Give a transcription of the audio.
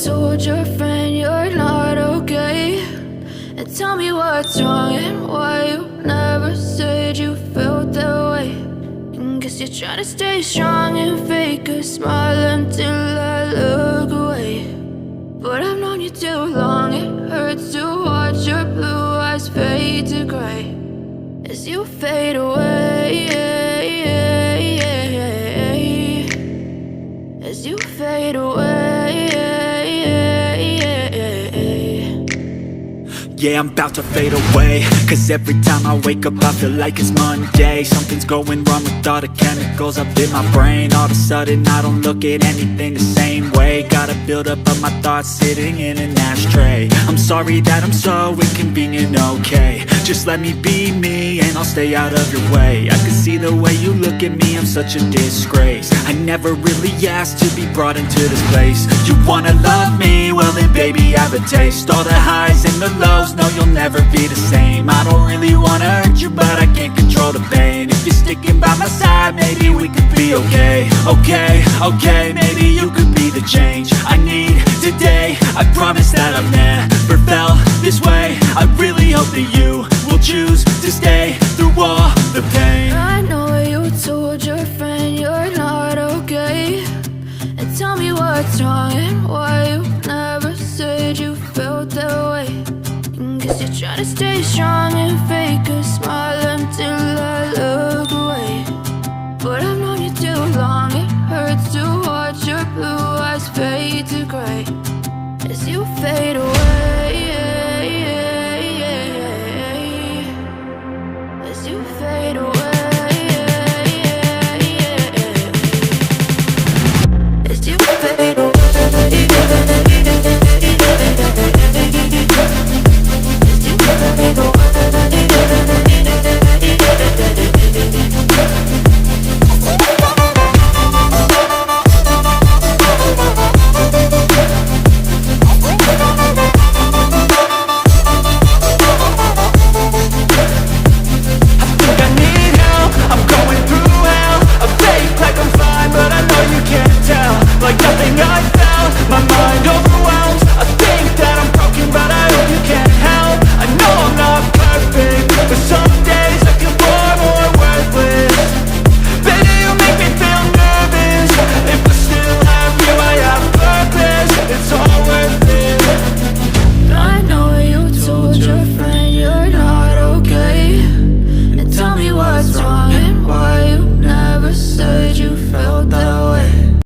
told your friend you're not okay? And tell me what's wrong and why you never said you felt that way. And guess you're trying to stay strong and fake a smile until I look away. But I've known you too long, it hurts to watch your blue eyes fade to gray as you fade away, as you fade away. Yeah, I'm about to fade away, cause every time I wake up I feel like it's Monday. Something's going wrong with all the chemicals up in my brain. All of a sudden I don't look at anything the same way. Got a buildup of my thoughts sitting in an ashtray. I'm sorry that I'm so inconvenient, okay? Just let me be me and I'll stay out of your way. I can see the way you look at me, I'm such a disgrace. I never really asked to be brought into this place. You wanna love me? Well then baby I have a taste. All the highs and the lows, no, you'll never be the same. I don't really wanna hurt you, but I can't control the pain. If you're sticking by my side, maybe we could be okay. Okay, maybe you could be the change I need today. I promise that I've never felt this way. I really hope that you will choose to stay through all the pain. I know you told your friend you're not okay. And tell me what's wrong and why you never said you felt that way. Guess you're trying to stay strong and fake a smile until I look away. But I've known you too long, it hurts to watch your blue eyes fade to gray as you fade away, as you fade away, as you fade away. Like nothing I felt, my mind overwhelmed.